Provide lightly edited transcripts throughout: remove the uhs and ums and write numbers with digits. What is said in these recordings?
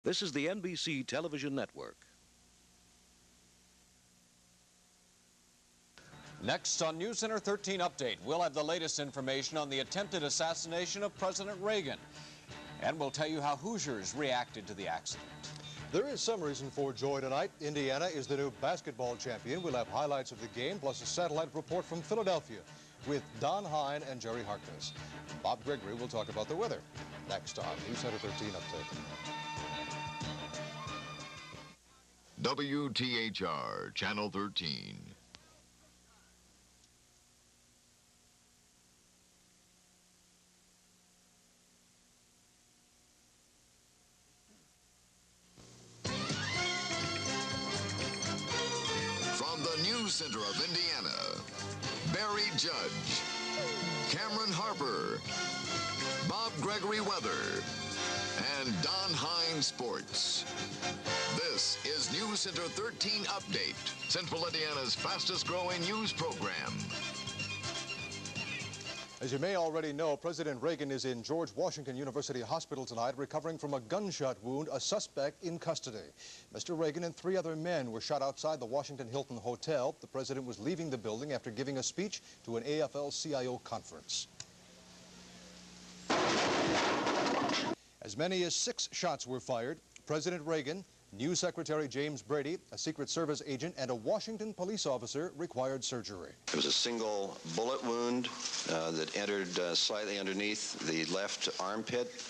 This is the NBC television network. Next on News Center 13 Update, we'll have the latest information on the attempted assassination of President Reagan. And we'll tell you how Hoosiers reacted to the accident. There is some reason for joy tonight. Indiana is the new basketball champion. We'll have highlights of the game, plus a satellite report from Philadelphia with Don Hine and Jerry Harkness. Bob Gregory will talk about the weather. Next on News Center 13 Update. WTHR, Channel 13. From the News Center of Indiana, Barry Judge, Cameron Harper, Bob Gregory Weather, and Don Hine Sports. This is News Center 13 Update, Central Indiana's fastest growing news program. As you may already know, President Reagan is in George Washington University Hospital tonight, recovering from a gunshot wound, a suspect in custody. Mr. Reagan and 3 other men were shot outside the Washington Hilton Hotel. The president was leaving the building after giving a speech to an AFL-CIO conference. As many as 6 shots were fired. President Reagan, New Secretary James Brady, a Secret Service agent, and a Washington police officer required surgery. It was a single bullet wound that entered slightly underneath the left armpit.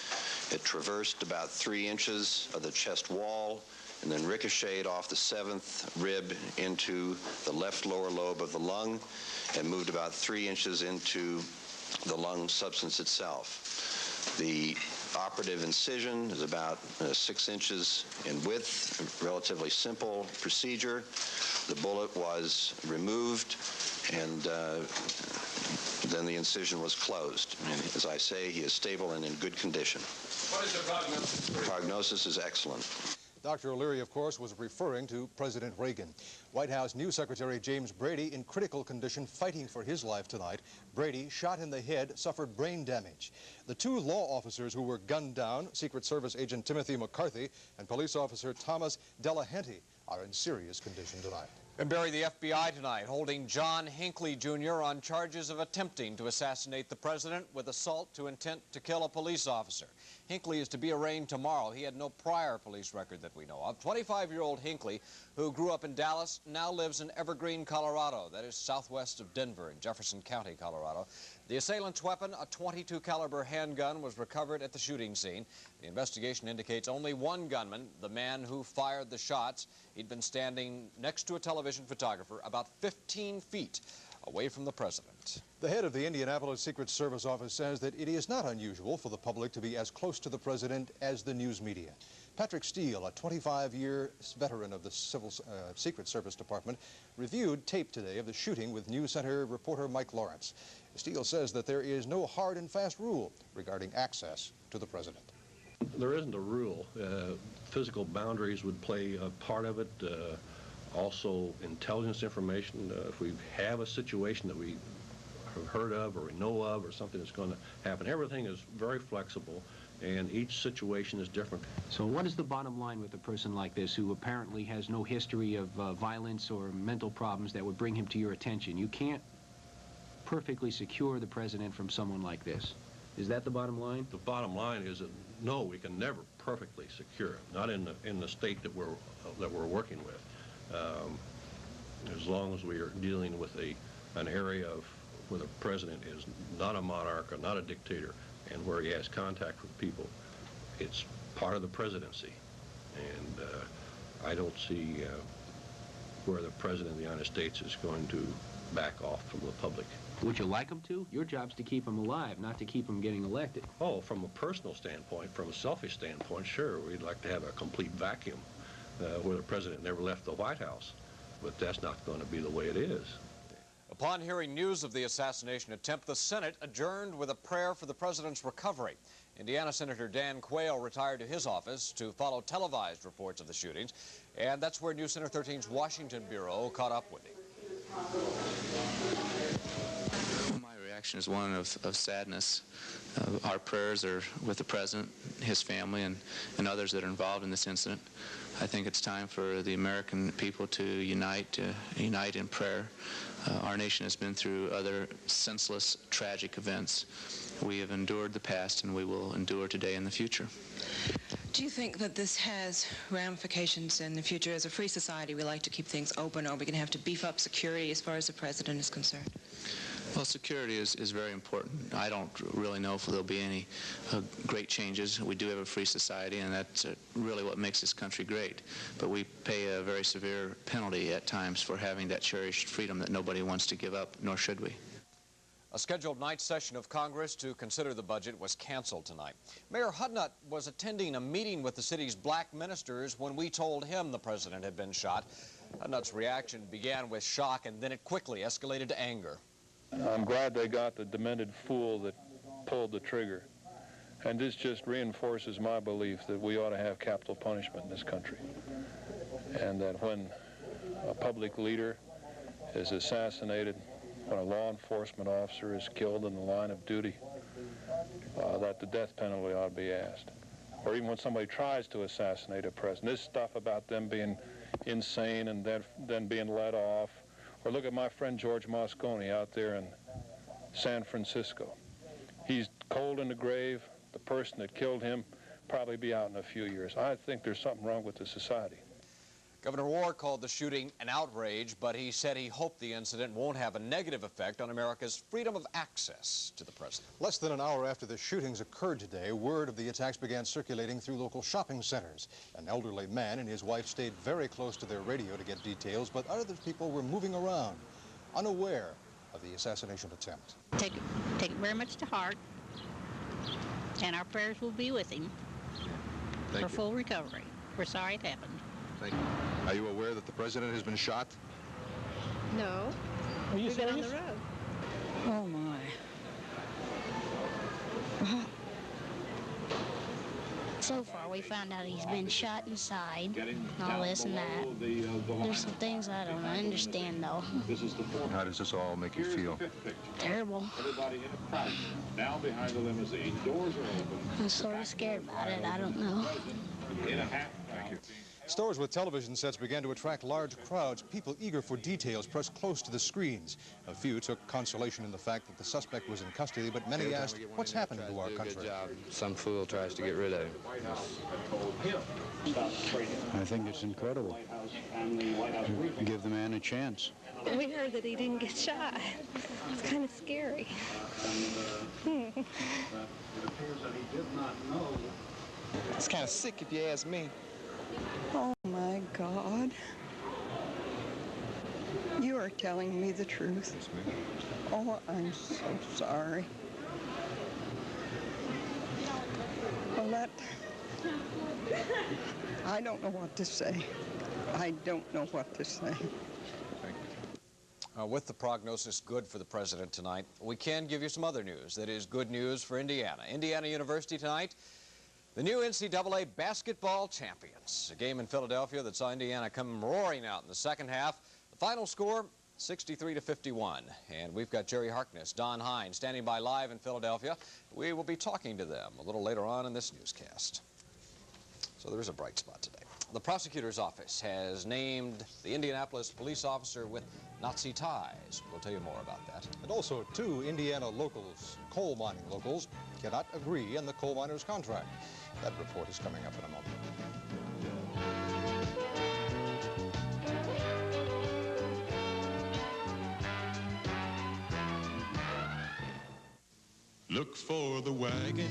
It traversed about 3 inches of the chest wall and then ricocheted off the 7th rib into the left lower lobe of the lung and moved about 3 inches into the lung substance itself. The operative incision is about 6 inches in width, a relatively simple procedure. The bullet was removed and then the incision was closed. And as I say, he is stable and in good condition. What is the prognosis? The prognosis is excellent. Dr. O'Leary, of course, was referring to President Reagan. White House News Secretary James Brady in critical condition, fighting for his life tonight. Brady, shot in the head, suffered brain damage. The 2 law officers who were gunned down, Secret Service agent Timothy McCarthy and police officer Thomas Delahanty, are in serious condition tonight. And Barry, the FBI tonight holding John Hinckley Jr. on charges of attempting to assassinate the president with assault to intent to kill a police officer. Hinckley is to be arraigned tomorrow. He had no prior police record that we know of. 25-year-old Hinckley, who grew up in Dallas, now lives in Evergreen, Colorado. That is southwest of Denver in Jefferson County, Colorado. The assailant's weapon, a .22 caliber handgun, was recovered at the shooting scene. The investigation indicates only one gunman, the man who fired the shots. He'd been standing next to a television photographer about 15 feet away from the president. The head of the Indianapolis Secret Service office says that it is not unusual for the public to be as close to the president as the news media. Patrick Steele, a 25-year veteran of the Secret Service Department, reviewed tape today of the shooting with News Center reporter Mike Lawrence. Steele says that there is no hard and fast rule regarding access to the president. There isn't a rule. Physical boundaries would play a part of it. Also, intelligence information. If we have a situation that we have heard of or we know of or something that's going to happen, everything is very flexible and each situation is different. So what is the bottom line with a person like this who apparently has no history of violence or mental problems that would bring him to your attention? You can't perfectly secure the president from someone like this. Is that the bottom line? The bottom line is that no, we can never perfectly secure it, not in the state that we're working with. As long as we are dealing with an area where the president is not a monarch or not a dictator and where he has contact with people, it's part of the presidency. And I don't see where the president of the United States is going to back off from the public. Would you like him to? Your job's to keep him alive, not to keep him getting elected. Oh, from a personal standpoint, from a selfish standpoint, sure, we'd like to have a complete vacuum where the president never left the White House. But that's not going to be the way it is. Upon hearing news of the assassination attempt, the Senate adjourned with a prayer for the president's recovery. Indiana Senator Dan Quayle retired to his office to follow televised reports of the shootings, and that's where News Center 13's Washington Bureau caught up with him. My reaction is one of sadness. Our prayers are with the President, his family, and others that are involved in this incident. I think it's time for the American people to unite in prayer. Our nation has been through other senseless, tragic events. We have endured the past, and we will endure today and the future. Do you think that this has ramifications in the future? As a free society, we like to keep things open, or are we going to have to beef up security as far as the President is concerned? Well, security is very important. I don't really know if there'll be any great changes. We do have a free society, and that's really what makes this country great. But we pay a very severe penalty at times for having that cherished freedom that nobody wants to give up, nor should we. A scheduled night session of Congress to consider the budget was canceled tonight. Mayor Hudnut was attending a meeting with the city's black ministers when we told him the president had been shot. Hudnut's reaction began with shock, and then it quickly escalated to anger. I'm glad they got the demented fool that pulled the trigger. And this just reinforces my belief that we ought to have capital punishment in this country. And that when a public leader is assassinated, when a law enforcement officer is killed in the line of duty, that the death penalty ought to be asked. Or even when somebody tries to assassinate a president. This stuff about them being insane and then being let off. Or look at my friend George Moscone out there in San Francisco. He's cold in the grave. The person that killed him probably be out in a few years. I think there's something wrong with the society. Governor Ward called the shooting an outrage, but he said he hoped the incident won't have a negative effect on America's freedom of access to the president. Less than an hour after the shootings occurred today, word of the attacks began circulating through local shopping centers. An elderly man and his wife stayed very close to their radio to get details, but other people were moving around, unaware of the assassination attempt. Take it very much to heart, and our prayers will be with him for full recovery. We're sorry it happened. Thank you. Are you aware that the president has been shot? No. We've been on the road. Oh, my. So far, we found out he's been shot inside, and all this and that. There's some things I don't understand, though. How does this all make you feel? Terrible. I'm sort of scared about it. I don't know. Thank you. Stores with television sets began to attract large crowds. People eager for details pressed close to the screens. A few took consolation in the fact that the suspect was in custody, but many asked, what's happening to our country? Some fool tries to get rid of him. I think it's incredible. Give the man a chance. We heard that he didn't get shot. It's kind of scary. It's kind of sick if you ask me. Oh my God. You are telling me the truth. Yes, ma'am. Oh, I'm so sorry. Well, I don't know what to say. I don't know what to say. Thank you. With the prognosis good for the president tonight, we can give you some other news that is good news for Indiana. Indiana University tonight, the new NCAA basketball champions. A game in Philadelphia that saw Indiana come roaring out in the second half. The final score, 63-51. And we've got Jerry Harkness, Don Hines standing by live in Philadelphia. We will be talking to them a little later on in this newscast. So there is a bright spot today. The prosecutor's office has named the Indianapolis police officer with Nazi ties. We'll tell you more about that. And also, two Indiana locals, coal mining locals, cannot agree on the coal miners' contract. That report is coming up in a moment. Look for the wagon.